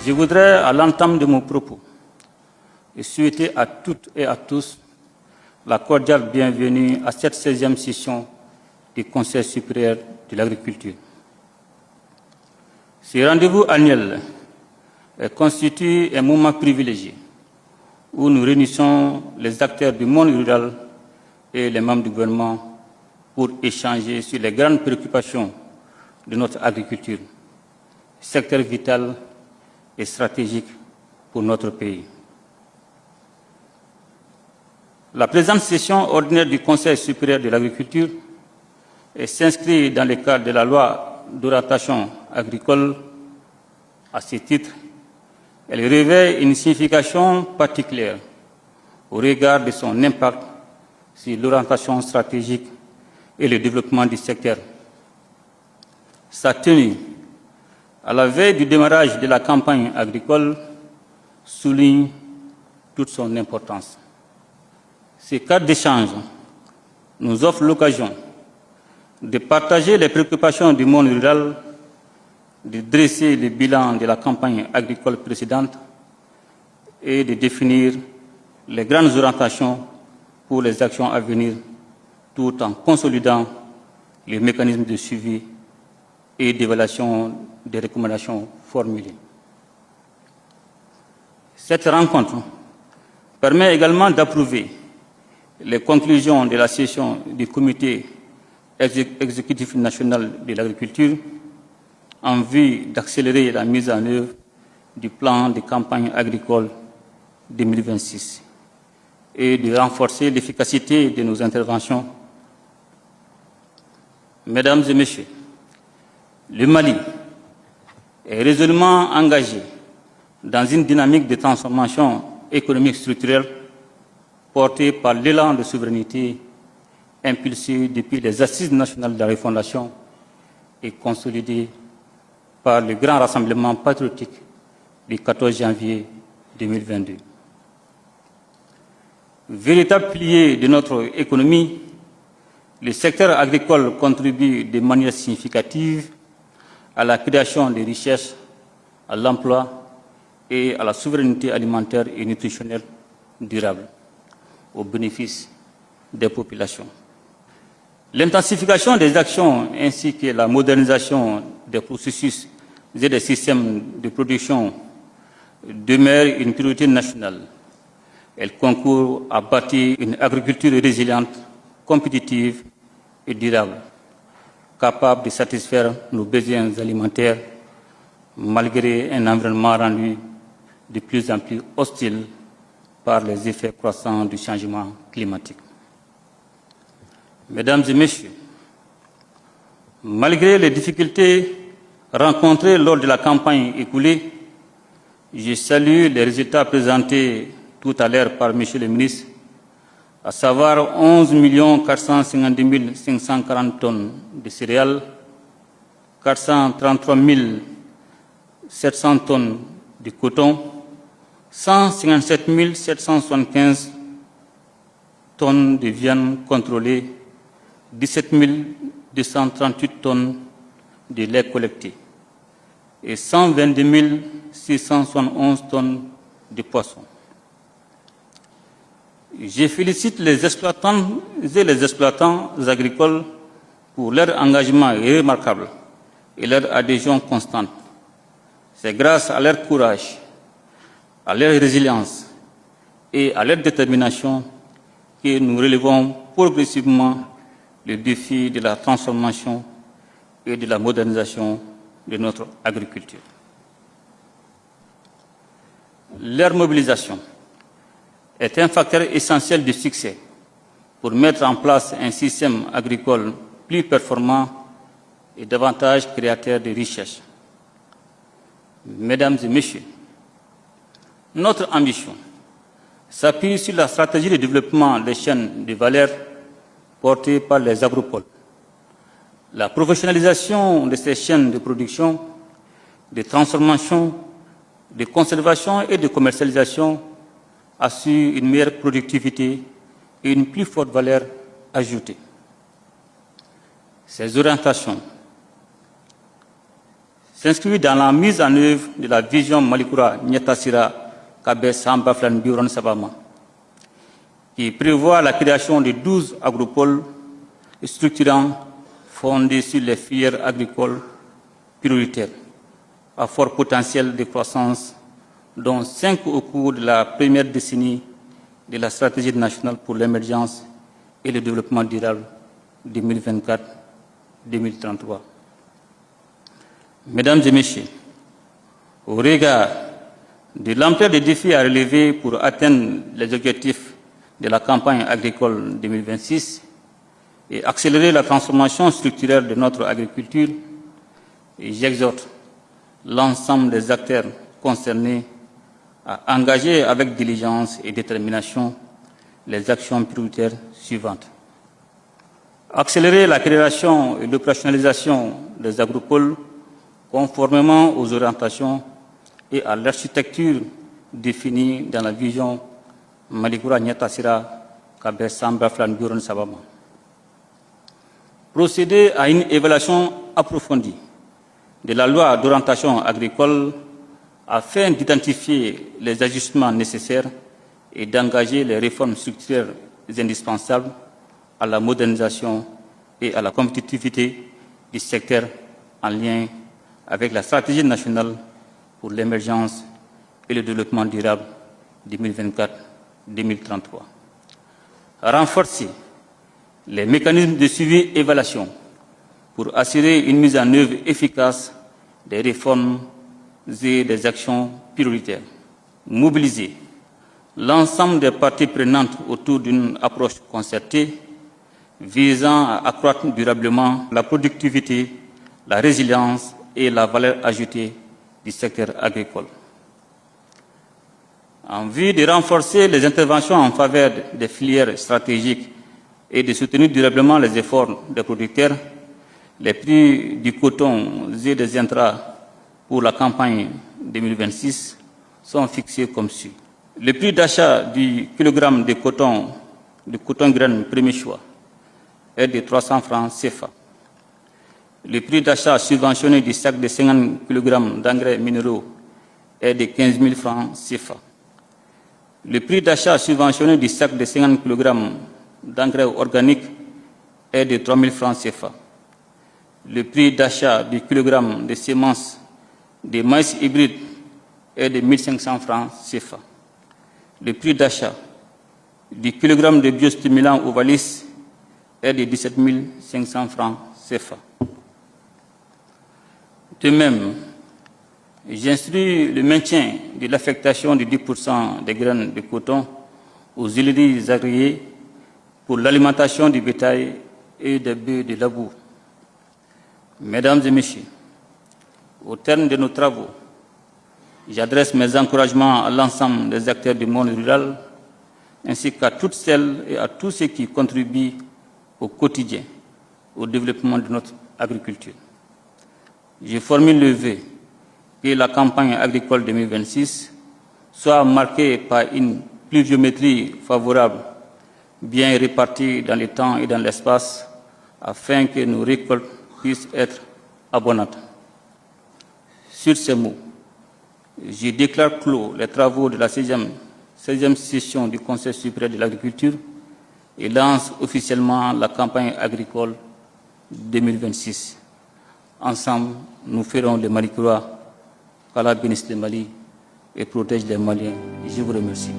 Je voudrais, à l'entame de mon propos, souhaiter à toutes et à tous la cordiale bienvenue à cette 16e session du Conseil supérieur de l'agriculture. Ce rendez-vous annuel constitue un moment privilégié où nous réunissons les acteurs du monde rural et les membres du gouvernement pour échanger sur les grandes préoccupations de notre agriculture, secteur vital et stratégique pour notre pays. La présente session ordinaire du Conseil supérieur de l'agriculture s'inscrit dans le cadre de la loi d'orientation agricole. À ce titre, elle revêt une signification particulière au regard de son impact sur l'orientation stratégique et le développement du secteur. Sa tenue, à la veille du démarrage de la campagne agricole, souligne toute son importance. Ces cadres d'échange nous offrent l'occasion de partager les préoccupations du monde rural, de dresser le bilan de la campagne agricole précédente et de définir les grandes orientations pour les actions à venir, tout en consolidant les mécanismes de suivi et d'évaluation des recommandations formulées. Cette rencontre permet également d'approuver les conclusions de la session du Comité exécutif national de l'agriculture en vue d'accélérer la mise en œuvre du plan de campagne agricole 2026 et de renforcer l'efficacité de nos interventions. Mesdames et Messieurs, le Mali est résolument engagé dans une dynamique de transformation économique structurelle portée par l'élan de souveraineté impulsé depuis les Assises nationales de la refondation et consolidé par le grand rassemblement patriotique du 14 janvier 2022. Véritable pilier de notre économie, le secteur agricole contribue de manière significative à la création de richesses, à l'emploi et à la souveraineté alimentaire et nutritionnelle durable, au bénéfice des populations. L'intensification des actions ainsi que la modernisation des processus et des systèmes de production demeurent une priorité nationale. Elle concourt à bâtir une agriculture résiliente, compétitive et durable, capable de satisfaire nos besoins alimentaires malgré un environnement rendu de plus en plus hostile par les effets croissants du changement climatique. Mesdames et Messieurs, malgré les difficultés rencontrées lors de la campagne écoulée, je salue les résultats présentés tout à l'heure par M. le ministre, à savoir 11 452 540 tonnes de céréales, 433 700 tonnes de coton, 157 775 tonnes de viande contrôlée, 17 238 tonnes de lait collecté et 122 671 tonnes de poissons. Je félicite les exploitants et les exploitants agricoles pour leur engagement remarquable et leur adhésion constante. C'est grâce à leur courage, à leur résilience et à leur détermination que nous relevons progressivement le défi de la transformation et de la modernisation de notre agriculture. Leur mobilisation est un facteur essentiel de succès pour mettre en place un système agricole plus performant et davantage créateur de richesses. Mesdames et Messieurs, notre ambition s'appuie sur la stratégie de développement des chaînes de valeur portée par les agropoles. La professionnalisation de ces chaînes de production, de transformation, de conservation et de commercialisation assure une meilleure productivité et une plus forte valeur ajoutée. Ces orientations s'inscrit dans la mise en œuvre de la vision Malikura Nyetasira Kabe Samba Flan Biron Sabama, qui prévoit la création de 12 agropoles structurants fondés sur les filières agricoles prioritaires à fort potentiel de croissance, dont 5 au cours de la première décennie de la stratégie nationale pour l'émergence et le développement durable 2024-2033. Mesdames et Messieurs, au regard de l'ampleur des défis à relever pour atteindre les objectifs de la campagne agricole 2026 et accélérer la transformation structurelle de notre agriculture, j'exhorte l'ensemble des acteurs concernés à engager avec diligence et détermination les actions prioritaires suivantes. Accélérer la création et l'opérationnalisation des agropoles conformément aux orientations et à l'architecture définie dans la vision Malikura Nyetasira Kabe Samba Flan Biron Sabama. Procéder à une évaluation approfondie de la loi d'orientation agricole afin d'identifier les ajustements nécessaires et d'engager les réformes structurelles indispensables à la modernisation et à la compétitivité du secteur en lien avec la stratégie nationale pour l'émergence et le développement durable 2024-2033. Renforcer les mécanismes de suivi et évaluation pour assurer une mise en œuvre efficace des réformes et des actions prioritaires. Mobiliser l'ensemble des parties prenantes autour d'une approche concertée visant à accroître durablement la productivité, la résilience et la valeur ajoutée du secteur agricole. En vue de renforcer les interventions en faveur des filières stratégiques et de soutenir durablement les efforts des producteurs, les prix du coton et des intrants pour la campagne 2026 sont fixés comme suit. Le prix d'achat du kilogramme de coton graine premier choix est de 300 francs CFA. Le prix d'achat subventionné du sac de 50 kg d'engrais minéraux est de 15 000 francs CFA. Le prix d'achat subventionné du sac de 50 kg d'engrais organique est de 3 000 francs CFA. Le prix d'achat du kilogramme de semences de maïs hybride est de 1 500 francs CFA. Le prix d'achat du kilogramme de biostimulant Ovalis est de 17 500 francs CFA. De même, j'instruis le maintien de l'affectation de 10% des graines de coton aux huileries agréées pour l'alimentation du bétail et des bœufs de labour. Mesdames et Messieurs, au terme de nos travaux, j'adresse mes encouragements à l'ensemble des acteurs du monde rural, ainsi qu'à toutes celles et à tous ceux qui contribuent au quotidien au développement de notre agriculture. Je formule le vœu que la campagne agricole 2026 soit marquée par une pluviométrie favorable, bien répartie dans le temps et dans l'espace, afin que nos récoltes puissent être abondantes. Sur ces mots, je déclare clos les travaux de la 16e session du Conseil supérieur de l'agriculture et lance officiellement la campagne agricole 2026. Ensemble, nous ferons le Malikura, qu'Allah bénisse le Mali et protège les Maliens. Je vous remercie.